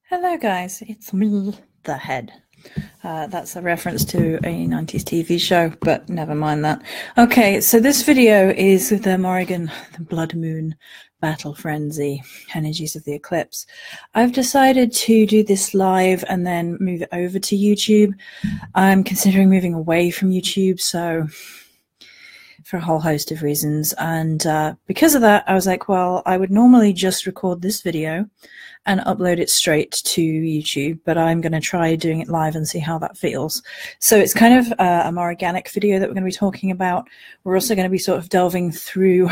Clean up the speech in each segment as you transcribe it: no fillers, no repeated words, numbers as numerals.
Hello guys, it's me, the head. That's a reference to a 90s TV show, but never mind that. Okay, so this video is the Morrigan, the Blood Moon Battle Frenzy, energies of the eclipse. I've decided to do this live and then move it over to YouTube. I'm considering moving away from YouTube, so for a whole host of reasons. And because of that, I was like, well, I would normally just record this video and upload it straight to YouTube, but I'm going to try doing it live and see how that feels. So it's kind of a more organic video that we're going to be talking about. We're also going to be sort of delving through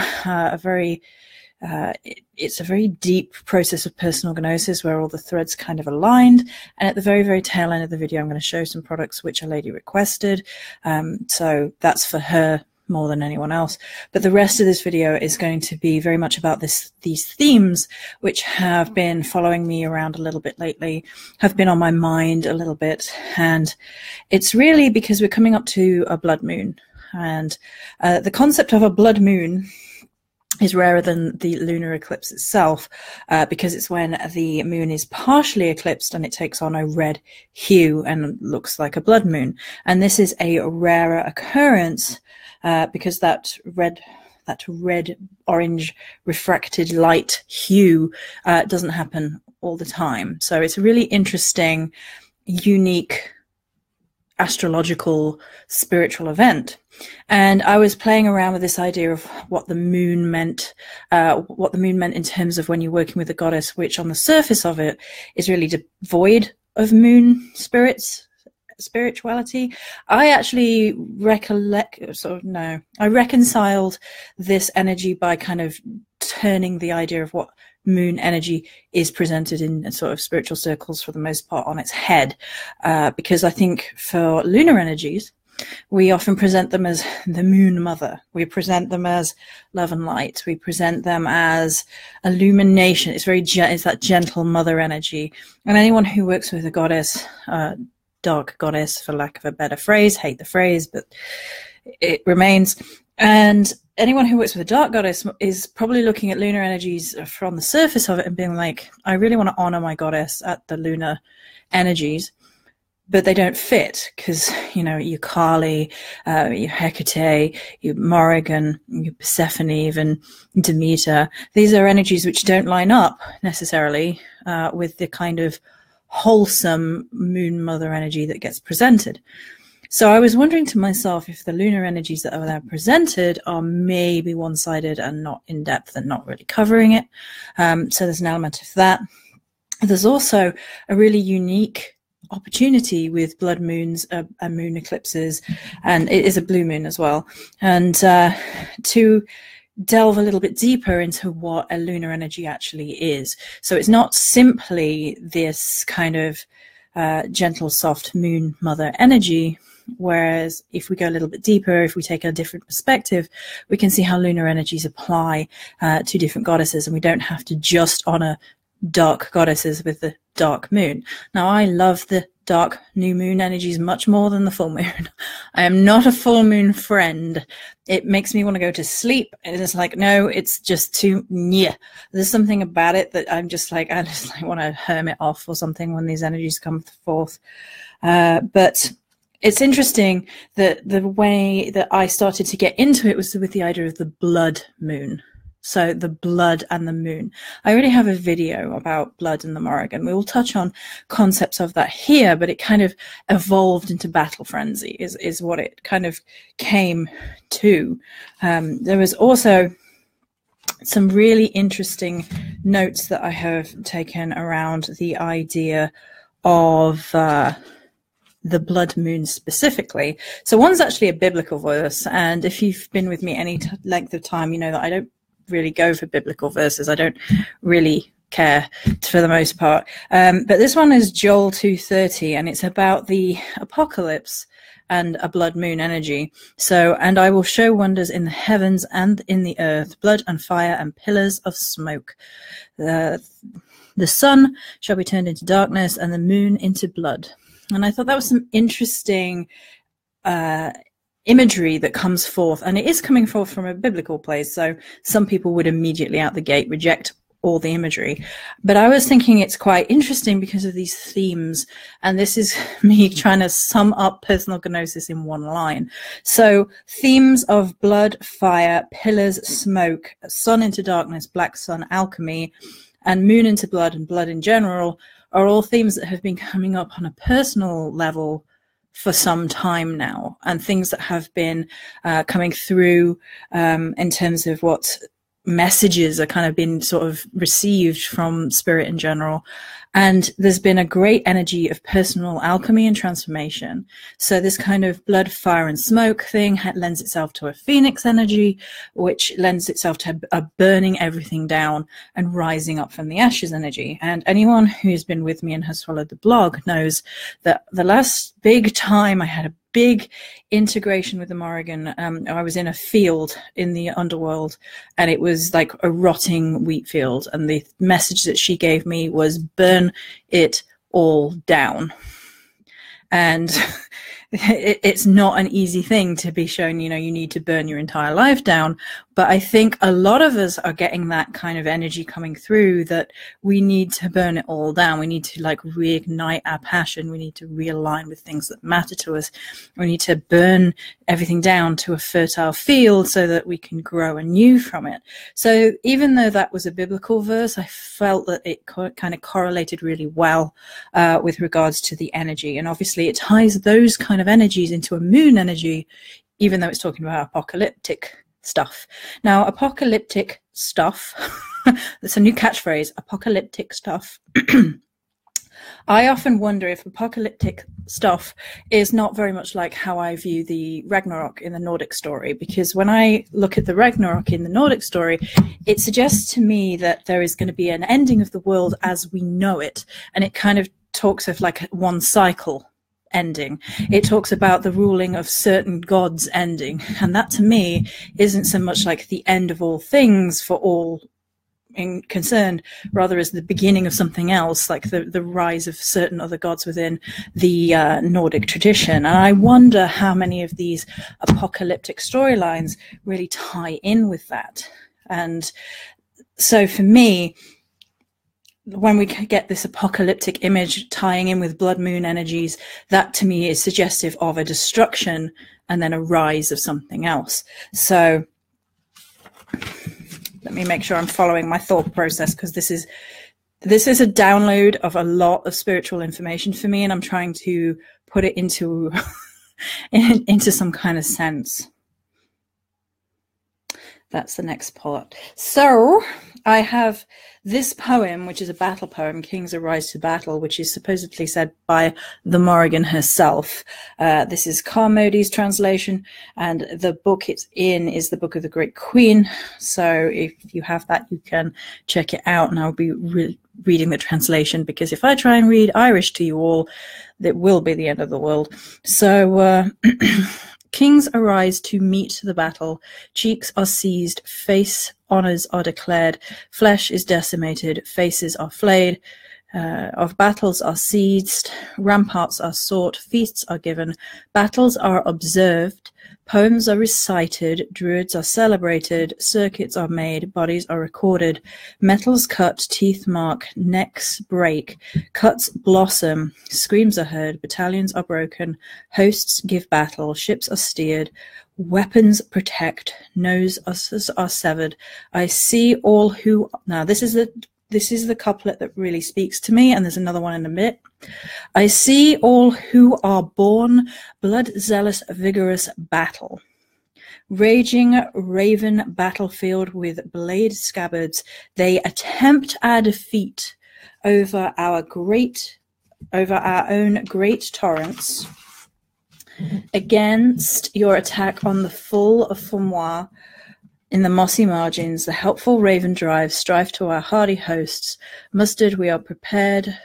it's a very deep process of personal gnosis where all the threads kind of aligned. And at the very, very tail end of the video, I'm going to show some products which a lady requested. So that's for her more than anyone else. But the rest of this video is going to be very much about these themes, which have been following me around a little bit lately, have been on my mind a little bit. And it's really because we're coming up to a blood moon. And the concept of a blood moon is rarer than the lunar eclipse itself, because it's when the moon is partially eclipsed and it takes on a red hue and looks like a blood moon. And this is a rarer occurrence because that red orange refracted light hue doesn't happen all the time. So it's a really interesting, unique astrological spiritual event. And I was playing around with this idea of what the moon meant in terms of when you're working with a goddess, which on the surface of it is really devoid of moon spirituality. I actually I reconciled this energy by kind of turning the idea of what moon energy is presented in sort of spiritual circles for the most part on its head, because I think for lunar energies, we often present them as the moon mother. We present them as love and light. We present them as illumination. It's that gentle mother energy. And anyone who works with a goddess, dark goddess, for lack of a better phrase, hate the phrase, but it remains. And anyone who works with a dark goddess is probably looking at lunar energies from the surface of it and being like, I really want to honor my goddess at the lunar energies, but they don't fit because, you know, your Kali, your Hecate, your Morrigan, your Persephone, even Demeter. These are energies which don't line up necessarily with the kind of wholesome moon mother energy that gets presented. So I was wondering to myself if the lunar energies that are there presented are maybe one-sided and not in-depth and not really covering it. So there's an element of that. There's also a really unique opportunity with blood moons and moon eclipses, and it is a blue moon as well. And to delve a little bit deeper into what a lunar energy actually is. So it's not simply this kind of gentle, soft moon mother energy, whereas if we go a little bit deeper, if we take a different perspective, we can see how lunar energies apply to different goddesses, and we don't have to just honor dark goddesses with the dark moon. Now, I love the dark new moon energies much more than the full moon. I am not a full moon friend. It makes me want to go to sleep. And it's like, no, it's just too, yeah. There's something about it that I just want to hermit off or something when these energies come forth. But it's interesting that the way that I started to get into it was with the idea of the blood moon. So the blood and the moon. I already have a video about blood and the Morrigan. We will touch on concepts of that here, but it kind of evolved into battle frenzy is what it kind of came to. There was also some really interesting notes that I have taken around the idea of the blood moon specifically. So one's actually a biblical verse, and if you've been with me any length of time, you know that I don't really go for biblical verses. I don't really care for the most part. But this one is Joel 2:30, and it's about the apocalypse and a blood moon energy. So, and I will show wonders in the heavens and in the earth, blood and fire and pillars of smoke. The sun shall be turned into darkness and the moon into blood. And I thought that was some interesting imagery that comes forth, and it is coming forth from a biblical place. So some people would immediately out the gate reject all the imagery. But I was thinking it's quite interesting because of these themes, and this is me trying to sum up personal gnosis in one line. So themes of blood, fire, pillars, smoke, sun into darkness, black sun, alchemy, and moon into blood and blood in general are all themes that have been coming up on a personal level for some time now, and things that have been coming through in terms of what messages are kind of been sort of received from spirit in general. And there's been a great energy of personal alchemy and transformation. So this kind of blood, fire, and smoke thing lends itself to a phoenix energy, which lends itself to a burning everything down and rising up from the ashes energy. And anyone who's been with me and has followed the blog knows that the last big time I had a big integration with the Morrigan, I was in a field in the underworld, and it was like a rotting wheat field, and the message that she gave me was burn it all down. And it's not an easy thing to be shown, you know, you need to burn your entire life down. But I think a lot of us are getting that kind of energy coming through, that we need to burn it all down. We need to like reignite our passion. We need to realign with things that matter to us. We need to burn everything down to a fertile field so that we can grow anew from it. So even though that was a biblical verse, I felt that it kind of correlated really well with regards to the energy. And obviously it ties those kind of energies into a moon energy, even though it's talking about apocalyptic stuff. Now, apocalyptic stuff, that's a new catchphrase, apocalyptic stuff. I often wonder if apocalyptic stuff is not very much like how I view the Ragnarok in the Nordic story, because when I look at the Ragnarok in the Nordic story, it suggests to me that there is going to be an ending of the world as we know it, and it kind of talks of like one cycle ending. It talks about the ruling of certain gods ending, and that to me isn't so much like the end of all things for all concerned, rather as the beginning of something else, like the rise of certain other gods within the Nordic tradition. And I wonder how many of these apocalyptic storylines really tie in with that. And so for me, when we get this apocalyptic image tying in with blood moon energies, that to me is suggestive of a destruction and then a rise of something else. So let me make sure I'm following my thought process, because this is a download of a lot of spiritual information for me, and I'm trying to put it into into some kind of sense. That's the next part. So I have this poem, which is a battle poem, Kings Arise to Battle, which is supposedly said by the Morrigan herself. This is Carmody's translation, and the book it's in is the Book of the Great Queen. So if you have that, you can check it out, and I'll be reading the translation, because if I try and read Irish to you all, it will be the end of the world. So Kings arise to meet the battle, cheeks are seized, face honours are declared, flesh is decimated, faces are flayed, of battles are seized, ramparts are sought, feasts are given, battles are observed, poems are recited, druids are celebrated, circuits are made, bodies are recorded, metals cut, teeth mark, necks break, cuts blossom, screams are heard, battalions are broken, hosts give battle, ships are steered, weapons protect, noses are severed. I see all who... Now, this is the couplet that really speaks to me, and there's another one in a bit. I see all who are born, blood-zealous, vigorous battle. Raging raven battlefield with blade scabbards, they attempt our defeat over our own great torrents. Against your attack on the full of Fumoir, in the mossy margins, the helpful raven drives strife to our hardy hosts. Mustered, we are prepared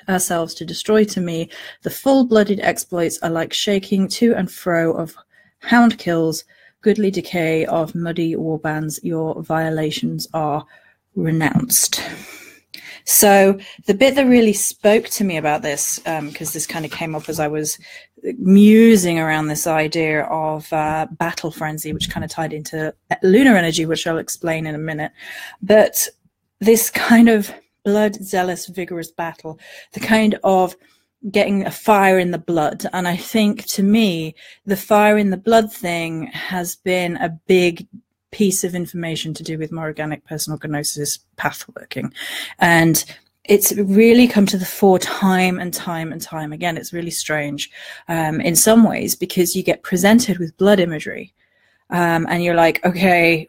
ourselves to destroy to me. The full-blooded exploits are like shaking to and fro of hound kills, goodly decay of muddy warbands. Your violations are renounced. So the bit that really spoke to me about this, because this kind of came up as I was musing around this idea of battle frenzy, which kind of tied into lunar energy, which I'll explain in a minute. But this kind of blood, zealous, vigorous battle, the kind of getting a fire in the blood. And I think, to me, the fire in the blood thing has been a big piece of information to do with more organic personal gnosis path working. And it's really come to the fore time and time and time again. It's really strange in some ways, because you get presented with blood imagery and you're like, okay,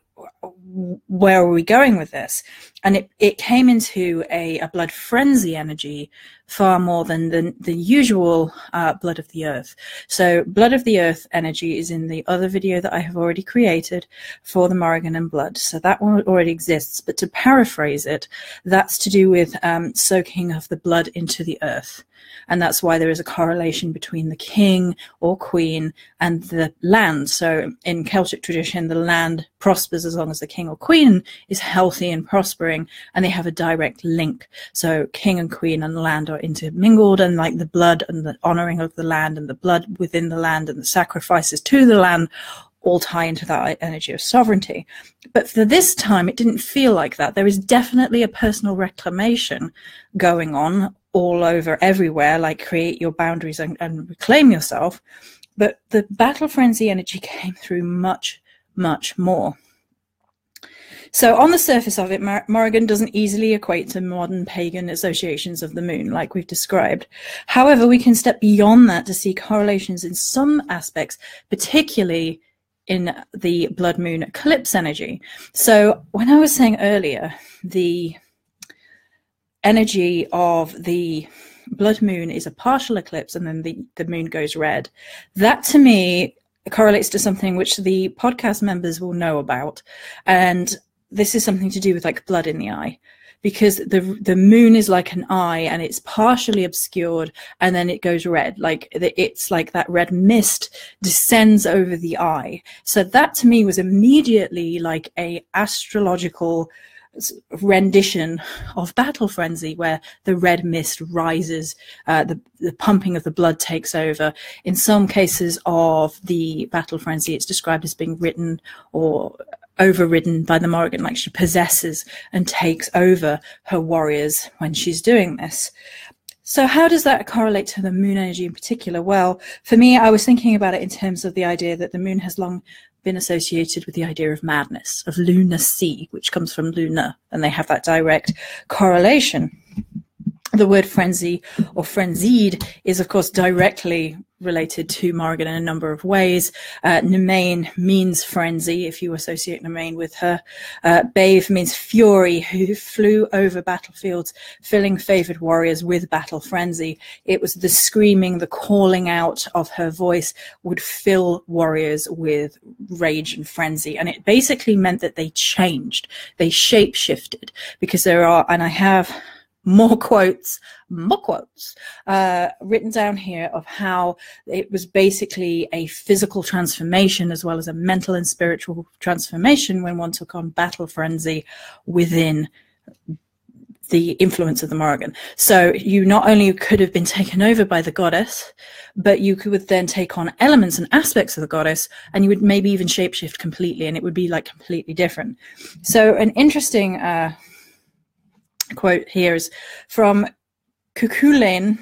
where are we going with this? And it came into a blood frenzy energy far more than the usual blood of the earth. So blood of the earth energy is in the other video that I have already created for the Morrigan and blood. So that one already exists. But to paraphrase it, that's to do with soaking of the blood into the earth. And that's why there is a correlation between the king or queen and the land. So in Celtic tradition, the land prospers as long as the king or queen is healthy and prospering, and they have a direct link. So king and queen and land are intermingled, and like the blood and the honoring of the land and the blood within the land and the sacrifices to the land all tie into that energy of sovereignty. But for this time, it didn't feel like that. There is definitely a personal reclamation going on all over everywhere, like create your boundaries and reclaim yourself. But the battle frenzy energy came through much, much more. So on the surface of it, Morrigan doesn't easily equate to modern pagan associations of the moon, like we've described. However, we can step beyond that to see correlations in some aspects, particularly in the blood moon eclipse energy. So when I was saying earlier, the energy of the blood moon is a partial eclipse and then the moon goes red. That to me correlates to something which the podcast members will know about. And this is something to do with like blood in the eye, because the moon is like an eye and it's partially obscured and then it goes red. Like it's like that red mist descends over the eye. So that to me was immediately like a astrological rendition of battle frenzy, where the red mist rises, the pumping of the blood takes over. In some cases of the battle frenzy, it's described as being written or overridden by the Morrigan, like she possesses and takes over her warriors when she's doing this. So how does that correlate to the moon energy in particular? Well, for me, I was thinking about it in terms of the idea that the moon has long been associated with the idea of madness, of lunacy, which comes from lunar, and they have that direct correlation. The word frenzy or frenzied is, of course, directly related to Morrigan in a number of ways. Nemain means frenzy, if you associate Nemain with her. Bave means fury, who flew over battlefields, filling favored warriors with battle frenzy. It was the screaming, the calling out of her voice would fill warriors with rage and frenzy. And it basically meant that they changed, they shape-shifted, because there are, and I have more quotes written down here of how it was basically a physical transformation as well as a mental and spiritual transformation when one took on battle frenzy within the influence of the Morrigan. So you not only could have been taken over by the goddess, but you could then take on elements and aspects of the goddess, and you would maybe even shapeshift completely, and it would be like completely different. So an interesting quote here is from Cuchulainn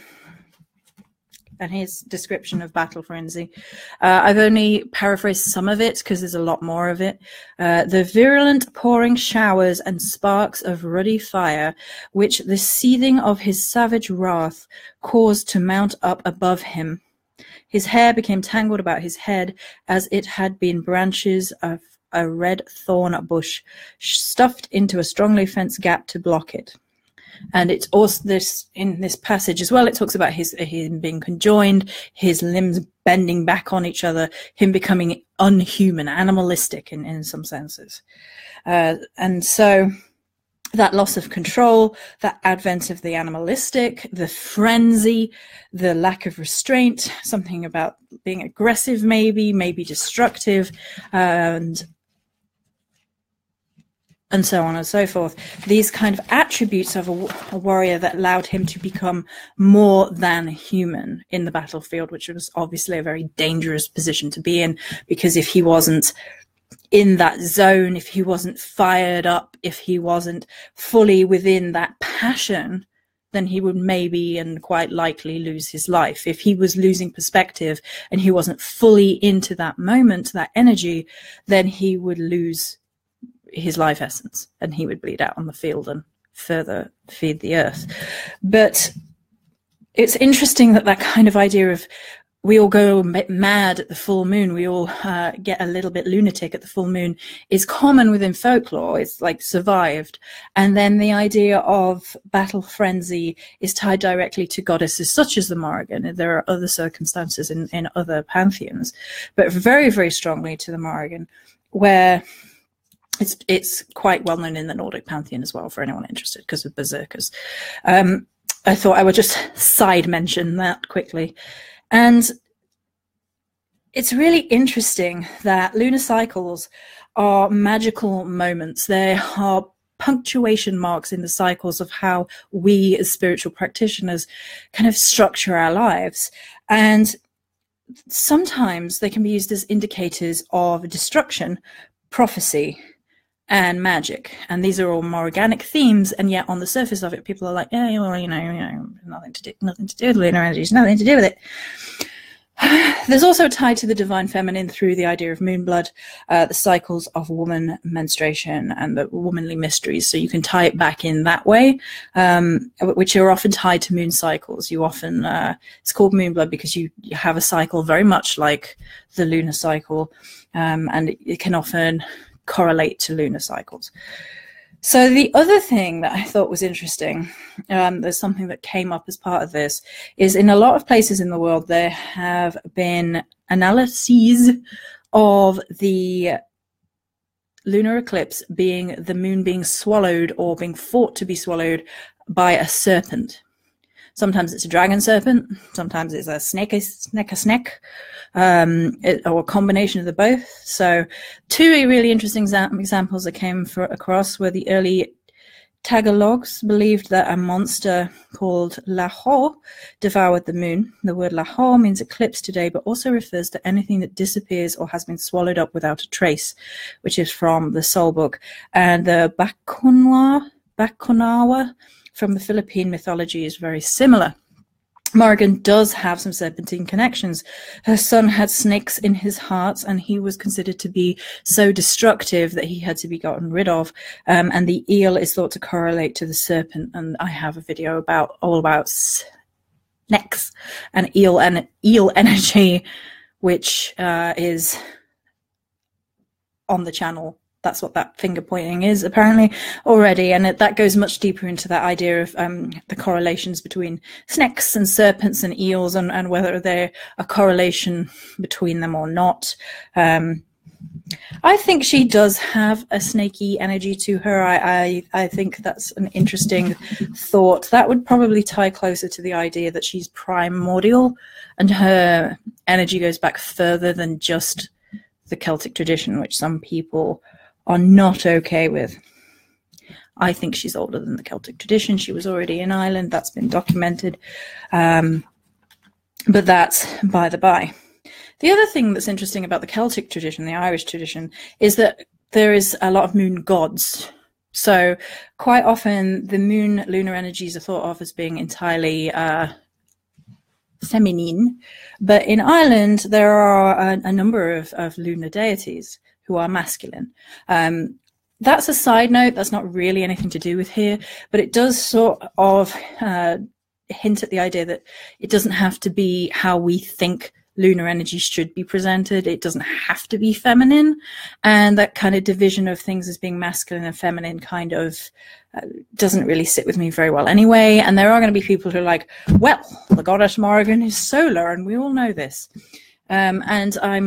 and his description of battle frenzy. I've only paraphrased some of it because there's a lot more of it. The virulent pouring showers and sparks of ruddy fire, which the seething of his savage wrath caused to mount up above him. His hair became tangled about his head as it had been branches of a red thorn bush stuffed into a strongly fenced gap to block it. And it's also this in this passage as well, it talks about him being conjoined, his limbs bending back on each other, him becoming unhuman, animalistic in some senses. And so that loss of control, that advent of the animalistic, the frenzy, the lack of restraint, something about being aggressive, maybe destructive, and so on and so forth. These kind of attributes of a warrior that allowed him to become more than human in the battlefield, which was obviously a very dangerous position to be in, because if he wasn't in that zone, if he wasn't fired up, if he wasn't fully within that passion, then he would maybe and quite likely lose his life. If he was losing perspective and he wasn't fully into that moment, that energy, then he would lose his life essence and he would bleed out on the field and further feed the earth. But it's interesting that that kind of idea of we all go a bit mad at the full moon, we all get a little bit lunatic at the full moon, is common within folklore. It's like survived. And then the idea of battle frenzy is tied directly to goddesses such as the Morrigan. There are other circumstances in other pantheons, but very, very strongly to the Morrigan, where it's quite well known in the Nordic pantheon as well, for anyone interested, because of berserkers. I thought I would just side mention that quickly. And it's really interesting that lunar cycles are magical moments. They are punctuation marks in the cycles of how we as spiritual practitioners kind of structure our lives. And sometimes they can be used as indicators of destruction, prophecy, and magic. And these are all Morriganic themes, and yet on the surface of it, people are like, yeah, well, nothing to do with lunar energies, nothing to do with it. There's also tied to the divine feminine through the idea of moon blood, the cycles of woman menstruation and the womanly mysteries. So you can tie it back in that way, which are often tied to moon cycles. You often, it's called moon blood because you have a cycle very much like the lunar cycle, and it can often correlate to lunar cycles. So the other thing that I thought was interesting, there's something that came up as part of this, is in a lot of places in the world there have been analyses of the lunar eclipse being the moon being swallowed or being thought to be swallowed by a serpent. Sometimes it's a dragon serpent, sometimes it's a snake, or a combination of the both. So two really interesting examples I came across were the early Tagalogs believed that a monster called Lahore devoured the moon. The word Lahore means eclipse today, but also refers to anything that disappears or has been swallowed up without a trace, which is from the Soul Book. And the Bakunawa from the Philippine mythology is very similar. Morrigan does have some serpentine connections. Her son had snakes in his heart, and he was considered to be so destructive that he had to be gotten rid of. And the eel is thought to correlate to the serpent. And I have a video all about snakes and eel energy, which is on the channel. That's what that finger pointing is apparently already, and that goes much deeper into that idea of the correlations between snakes and serpents and eels, and whether there a correlation between them or not. I think she does have a snaky energy to her. I think that's an interesting thought. That would probably tie closer to the idea that she's primordial and her energy goes back further than just the Celtic tradition, which some people are not okay with. I think she's older than the Celtic tradition. She was already in Ireland. That's been documented. But that's by the by. The other thing that's interesting about the Celtic tradition, the Irish tradition, is that there is a lot of moon gods. So quite often the lunar energies are thought of as being entirely feminine. But in Ireland, there are a number of lunar deities who are masculine. That's a side note. That's not really anything to do with here, but it does sort of hint at the idea that it doesn't have to be how we think lunar energy should be presented. It doesn't have to be feminine. And that kind of division of things as being masculine and feminine kind of doesn't really sit with me very well anyway. And there are going to be people who are like, well, the goddess Morrigan is solar, and we all know this. And I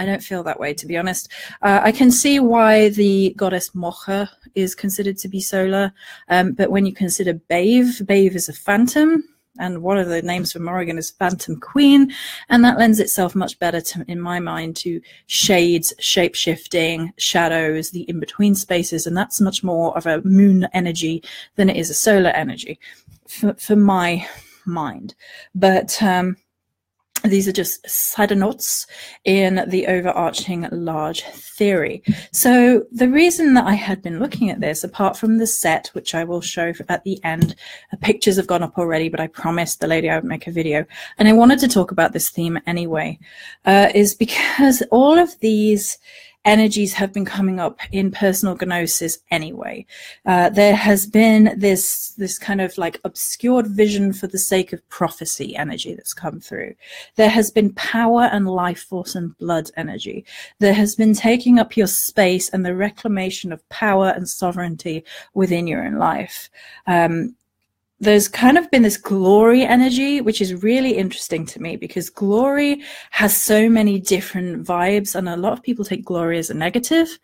don't feel that way, to be honest. I can see why the goddess Mocha is considered to be solar, but when you consider Bave is a phantom, and one of the names for Morrigan is Phantom Queen, and that lends itself much better, in my mind, to shades, shape-shifting, shadows, the in-between spaces, and that's much more of a moon energy than it is a solar energy, for my mind. But These are just side notes in the overarching large theory. So the reason that I had been looking at this, apart from the set, which I will show at the end, the pictures have gone up already, but I promised the lady I would make a video, and I wanted to talk about this theme anyway, is because all of these energies have been coming up in personal gnosis anyway. There has been this kind of like obscured vision for the sake of prophecy energy that's come through. There has been power and life force and blood energy. There has been taking up your space and the reclamation of power and sovereignty within your own life. There's kind of been this glory energy, which is really interesting to me because glory has so many different vibes, and a lot of people take glory as a negative.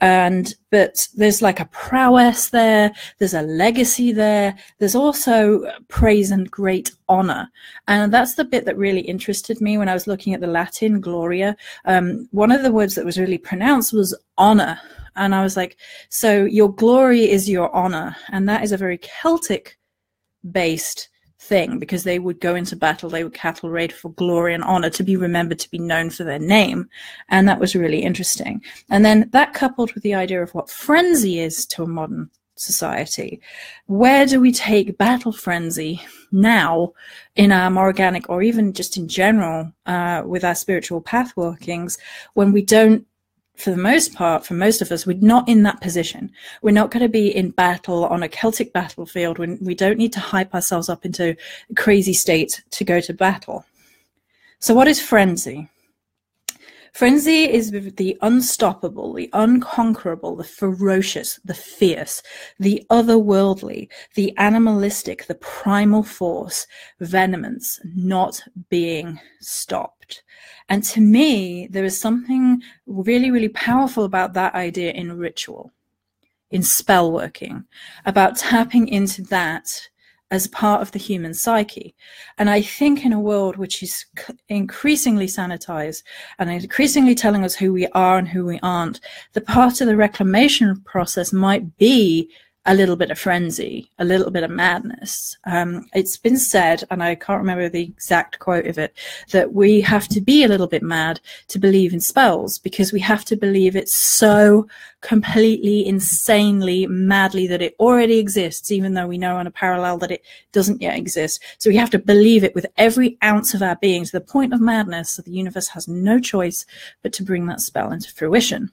But there's like a prowess there. There's a legacy there. There's also praise and great honor. And that's the bit that really interested me when I was looking at the Latin gloria. One of the words that was really pronounced was honor. And I was like, so your glory is your honor. And that is a very Celtic based thing, because they would go into battle, they would cattle raid for glory and honor, to be remembered, to be known for their name. And that was really interesting. And then that coupled with the idea of what frenzy is to a modern society. Where do we take battle frenzy now in our Morriganic, or even just in general with our spiritual path workings, when we don't, for the most part, for most of us, we're not in that position. We're not going to be in battle on a Celtic battlefield when we don't need to hype ourselves up into a crazy state to go to battle. So what is frenzy? Frenzy is the unstoppable, the unconquerable, the ferocious, the fierce, the otherworldly, the animalistic, the primal force, venomous, not being stopped. And to me, there is something really, really powerful about that idea in ritual, in spell working, about tapping into that as part of the human psyche. And I think in a world which is increasingly sanitized and increasingly telling us who we are and who we aren't, the part of the reclamation process might be a little bit of frenzy, a little bit of madness. It's been said, and I can't remember the exact quote of it, that we have to be a little bit mad to believe in spells, because we have to believe it so completely, insanely, madly that it already exists, even though we know on a parallel that it doesn't yet exist. So we have to believe it with every ounce of our being to the point of madness, so the universe has no choice but to bring that spell into fruition.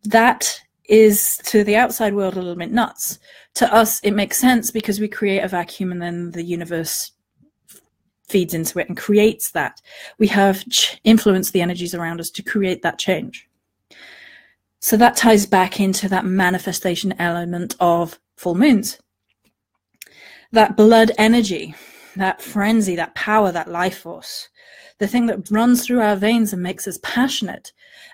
That is to the outside world a little bit nuts. To us, it makes sense because we create a vacuum and then the universe feeds into it and creates that. We have influenced the energies around us to create that change. So that ties back into that manifestation element of full moons. That blood energy, that frenzy, that power, that life force, the thing that runs through our veins and makes us passionate.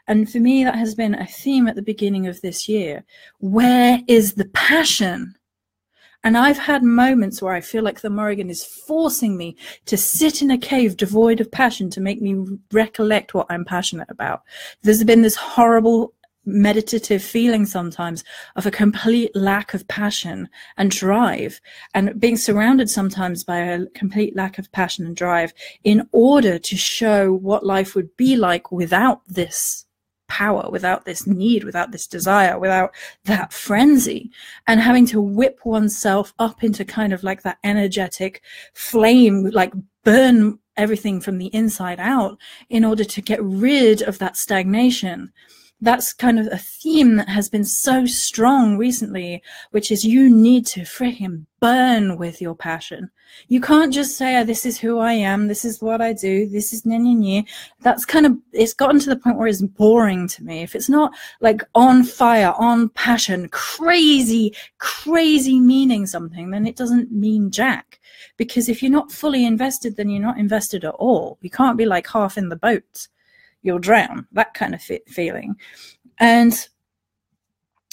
And for me, that has been a theme at the beginning of this year. Where is the passion? And I've had moments where I feel like the Morrigan is forcing me to sit in a cave devoid of passion to make me recollect what I'm passionate about. There's been this horrible meditative feeling sometimes of a complete lack of passion and drive, and being surrounded sometimes by a complete lack of passion and drive in order to show what life would be like without this power, without this need, without this desire, without that frenzy, and having to whip oneself up into kind of like that energetic flame, like burn everything from the inside out in order to get rid of that stagnation. That's kind of a theme that has been so strong recently, which is you need to freaking burn with your passion. You can't just say, oh, this is who I am, this is what I do, this is nye. That's kind of, it's gotten to the point where it's boring to me. If it's not like on fire, on passion, crazy meaning something, then it doesn't mean jack. Because if you're not fully invested, then you're not invested at all. You can't be like half in the boat. You'll drown, that kind of feeling. And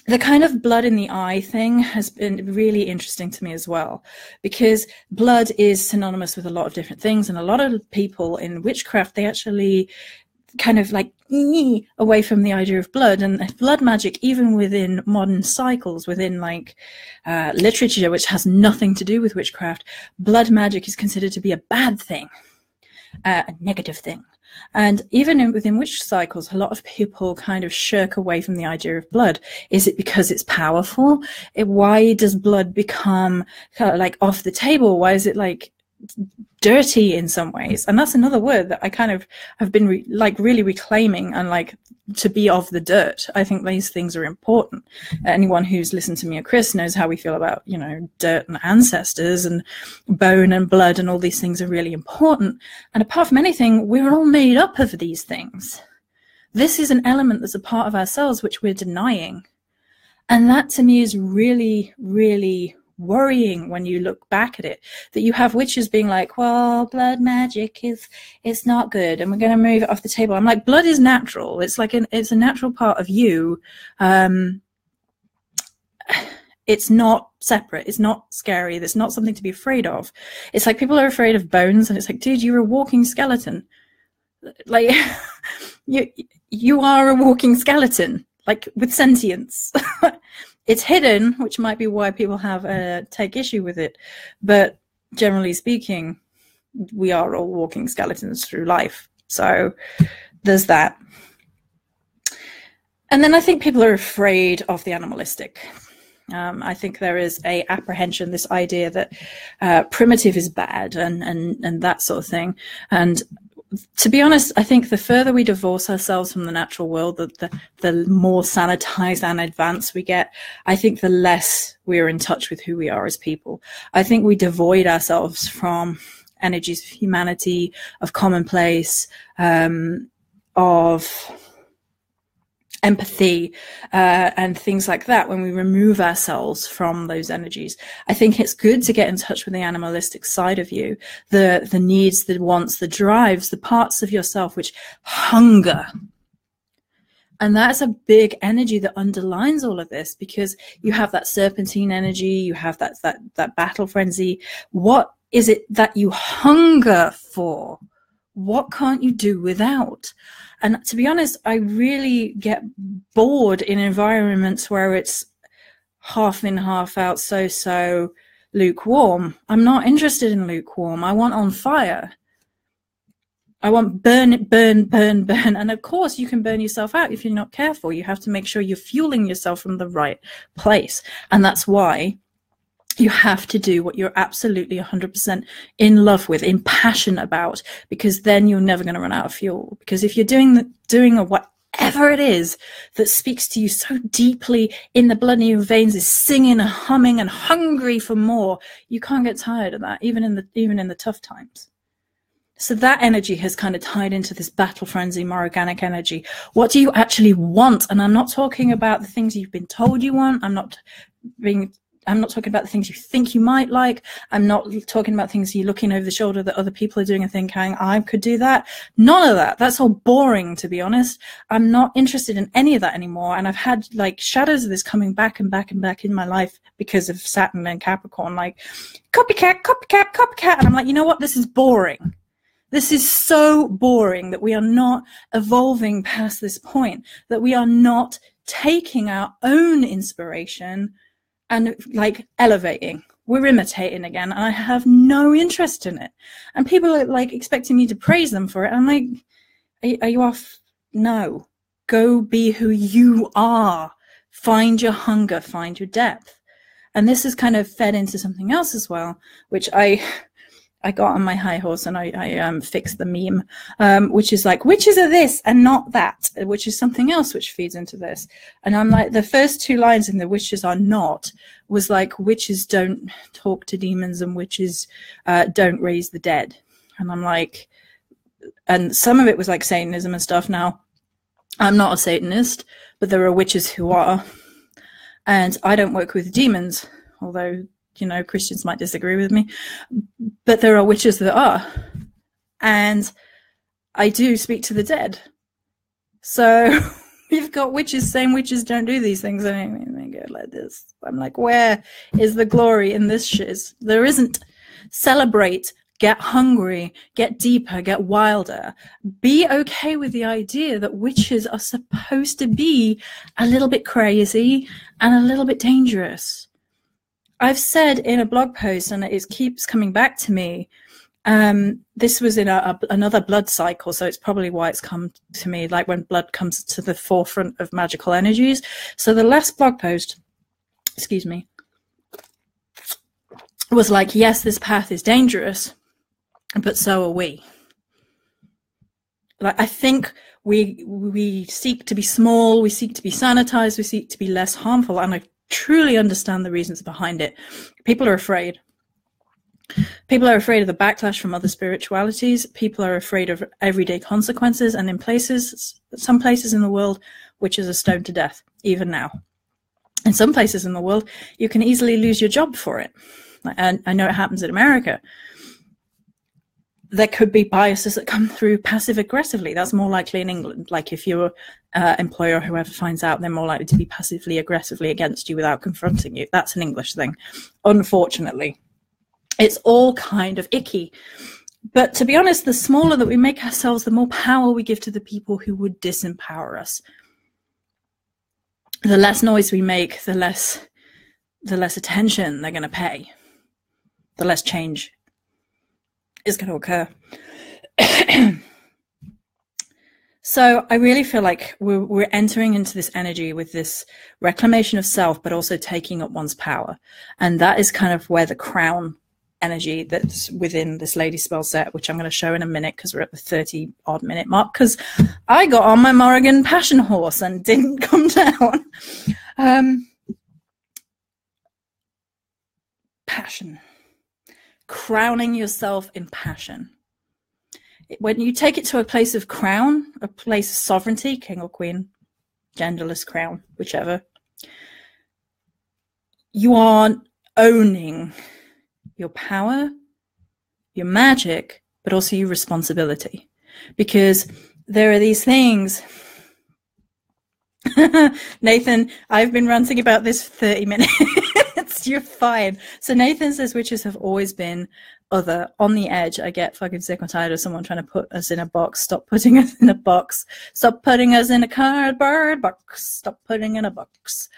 the kind of blood in the eye thing has been really interesting to me as well, because blood is synonymous with a lot of different things, and a lot of people in witchcraft, they actually kind of like away from the idea of blood. And blood magic, even within modern cycles, within like literature, which has nothing to do with witchcraft, blood magic is considered to be a bad thing. a negative thing. And even within witch cycles, a lot of people kind of shirk away from the idea of blood. Is it because it's powerfpowerful? Why does blood become kind of like off the table? Why is it like dirty in some ways? And that's another word that I kind of have been really reclaiming, and like to be of the dirt. I think these things are important. Anyone who's listened to me or Chris knows how we feel about, you know, dirt and ancestors and bone and blood, and all these things are really important. And apart from anything, we're all made up of these things. This is an element that's a part of ourselves which we're denying. And that to me is really, really worrying when you look back at it, that you have witches being like, well, blood magic is not good and we're going to move it off the table. I'm like, blood is natural. It's like it's a natural part of you. It's not separate. It's not scary. There's not something to be afraid of. It's like people are afraid of bones, and it's like, dude, you're a walking skeleton. Like you are a walking skeleton, like with sentience. It's hidden, which might be why people have take issue with it. But generally speaking, we are all walking skeletons through life. So there's that. And then I think people are afraid of the animalistic. I think there is a apprehension, this idea that primitive is bad and that sort of thing. And to be honest, I think the further we divorce ourselves from the natural world, the more sanitized and advanced we get. I think the less we're in touch with who we are as people. I think we devoid ourselves from energies of humanity, of commonplace, of empathy, and things like that when we remove ourselves from those energies. I think it's good to get in touch with the animalistic side of you, the needs, the wants, the drives, the parts of yourself which hunger. And that's a big energy that underlines all of this, because you have that serpentine energy, you have that battle frenzy. What is it that you hunger for? What can't you do without? And to be honest, I really get bored in environments where it's half in, half out, so lukewarm. I'm not interested in lukewarm. I want on fire. I want burn. And of course, you can burn yourself out if you're not careful. You have to make sure you're fueling yourself from the right place. And that's why you have to do what you're absolutely 100% in love with, in passion about, because then you're never going to run out of fuel. Because if you're doing whatever it is that speaks to you so deeply in the blood in your veins, is singing and humming and hungry for more, you can't get tired of that, even in the tough times. So that energy has kind of tied into this battle frenzy, Morriganic energy. What do you actually want? And I'm not talking about the things you've been told you want. I'm not talking about the things you think you might like. I'm not talking about things you're looking over the shoulder that other people are doing and thinking, I could do that. None of that. That's all boring, to be honest. I'm not interested in any of that anymore. And I've had like shadows of this coming back and back and back in my life because of Saturn and Capricorn, like copycat. And I'm like, you know what? This is boring. This is so boring that we are not evolving past this point, that we are not taking our own inspiration and like elevating. We're imitating again, and I have no interest in it. And people are like expecting me to praise them for it. I'm like, are you off? No. Go be who you are. Find your hunger, find your depth. And this has kind of fed into something else as well, which I got on my high horse and I fixed the meme, which is like, witches are this and not that, which is something else which feeds into this. And I'm like, the first two lines in the witches are not was like, witches don't talk to demons and witches don't raise the dead. And I'm like, and some of it was like Satanism and stuff. Now, I'm not a Satanist, but there are witches who are. And I don't work with demons, although, you know, Christians might disagree with me, but there are witches that are. And I do speak to the dead. So you've got witches saying witches don't do these things. And they go like this. I'm like, where is the glory in this shiz? There isn't. Celebrate, get hungry, get deeper, get wilder. Be okay with the idea that witches are supposed to be a little bit crazy and a little bit dangerous. I've said in a blog post, and it keeps coming back to me, This was in another blood cycle, so it's probably why it's come to me, like when blood comes to the forefront of magical energies. So the last blog post, excuse me, was like, yes, this path is dangerous, but so are we. Like, I think we seek to be small, we seek to be sanitized, we seek to be less harmful, and I truly understand the reasons behind it. People are afraid. People are afraid of the backlash from other spiritualities. People are afraid of everyday consequences, and in some places in the world, witches are stoned to death, even now. In some places in the world, you can easily lose your job for it. And I know it happens in America. There could be biases that come through passive aggressively. That's more likely in England. Like if your employer or whoever finds out, they're more likely to be passively aggressively against you without confronting you. That's an English thing, unfortunately. It's all kind of icky. But to be honest, the smaller that we make ourselves, the more power we give to the people who would disempower us. The less noise we make, the less attention they're going to pay, the less change is going to occur. So I really feel like we're entering into this energy with this reclamation of self, but also taking up one's power. And that is kind of where the crown energy that's within this lady spell set, which I'm going to show in a minute because we're at the 30 odd minute mark, because I got on my Morrigan passion horse and didn't come down. Passion. Crowning yourself in passion. When you take it to a place of crown, a place of sovereignty, king or queen, genderless crown, whichever, you are owning your power, your magic, but also your responsibility. Because there are these things. Nathan, I've been ranting about this for 30 minutes. You're fine. So Nathan says witches have always been other, on the edge. I get fucking sick and tired of someone trying to put us in a box. Stop putting us in a box. Stop putting us in a cardboard box. Stop putting in a box.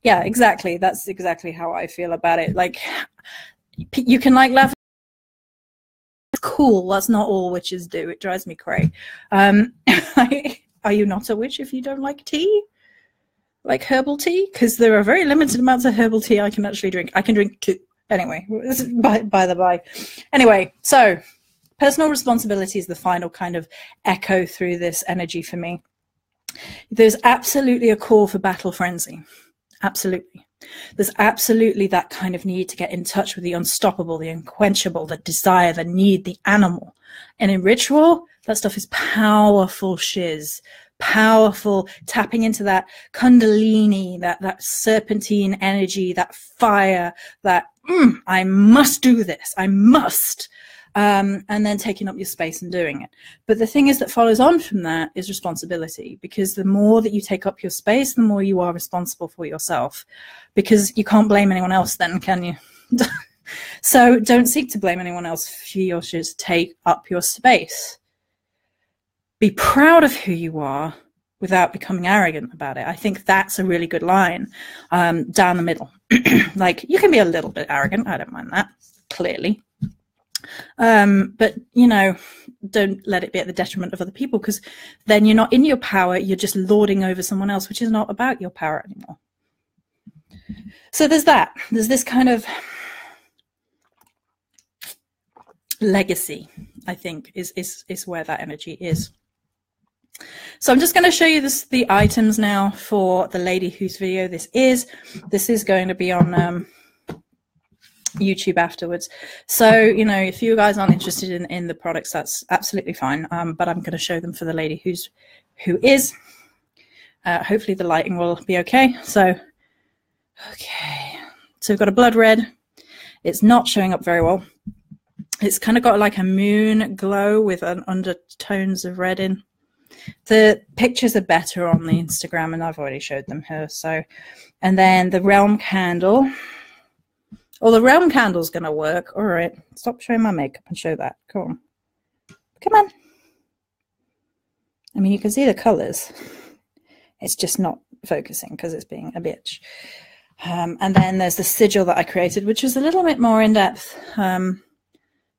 Yeah, exactly. That's exactly how I feel about it. Like, you can like laugh. It's cool. That's not all witches do. It drives me crazy. Are you not a witch if you don't like tea? Like herbal tea? Because there are very limited amounts of herbal tea I can actually drink. I can drink two. Anyway, by the by. Anyway, so personal responsibility is the final kind of echo through this energy for me. There's absolutely a call for battle frenzy. Absolutely. There's absolutely that kind of need to get in touch with the unstoppable, the unquenchable, the desire, the need, the animal. And in ritual, that stuff is powerful shiz. Powerful, tapping into that kundalini, that serpentine energy, that fire, that I must do this, I must, and then taking up your space and doing it. But the thing is that follows on from that is responsibility, because the more that you take up your space, the more you are responsible for yourself, because you can't blame anyone else then, can you? So don't seek to blame anyone else for your shit. Take up your space. Be proud of who you are without becoming arrogant about it. I think that's a really good line down the middle. Like, you can be a little bit arrogant. I don't mind that, clearly. But, you know, don't let it be at the detriment of other people, because then you're not in your power. You're just lording over someone else, which is not about your power anymore. So there's that. There's this kind of legacy, I think, is where that energy is. So I'm just going to show you the items now for the lady whose video this is. This is going to be on YouTube afterwards. So, you know, if you guys aren't interested in the products, that's absolutely fine. But I'm going to show them for the lady who is. Hopefully the lighting will be okay. So, okay. So we've got a blood red. It's not showing up very well. It's kind of got like a moon glow with an undertones of red in. The pictures are better on the Instagram, and I've already showed them here. So, and then the realm candle. Well, the realm candle's going to work. All right. Stop showing my makeup and show that. Come on. Come on. I mean, you can see the colors. It's just not focusing because it's being a bitch. And then there's the sigil that I created, which is a little bit more in depth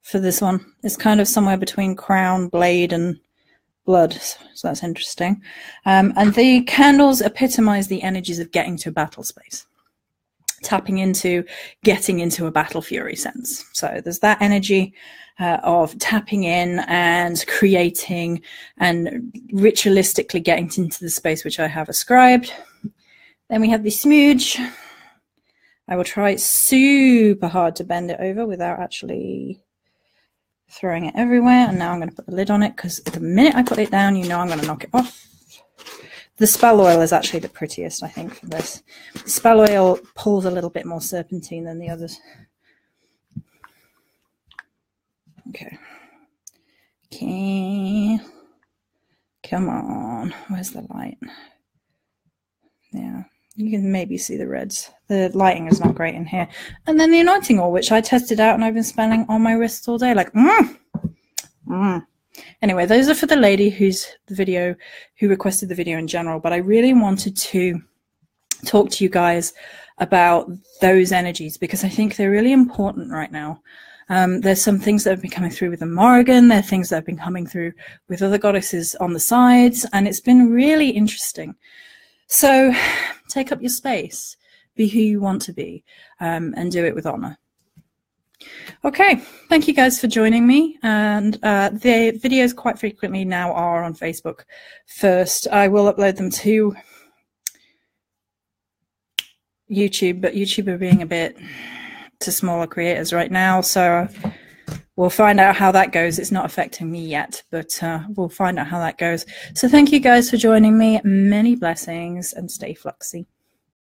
for this one. It's kind of somewhere between crown, blade, and blood, so that's interesting. And the candles epitomize the energies of getting to a battle space, tapping into getting into a battle fury sense. So there's that energy of tapping in and creating and ritualistically getting into the space which I have ascribed. Then we have the smooge. I will try super hard to bend it over without actually throwing it everywhere. And now I'm going to put the lid on it, because the minute I put it down, you know I'm going to knock it off. The spell oil is actually the prettiest, I think, for this. The spell oil pulls a little bit more serpentine than the others. Okay. Okay. Come on. Where's the light? Yeah. You can maybe see the reds. The lighting is not great in here. And then the anointing oil, which I tested out and I've been spelling on my wrists all day. Like, Anyway, those are for the lady who requested the video in general. But I really wanted to talk to you guys about those energies, because I think they're really important right now. There's some things that have been coming through with the Morrigan. There are things that have been coming through with other goddesses on the sides. And it's been really interesting. So take up your space, be who you want to be, and do it with honor. Okay, thank you guys for joining me. And the videos quite frequently now are on Facebook first. I will upload them to YouTube, but YouTube are being a bit to smaller creators right now. So we'll find out how that goes. It's not affecting me yet, but we'll find out how that goes. So thank you guys for joining me. Many blessings and stay fluxy.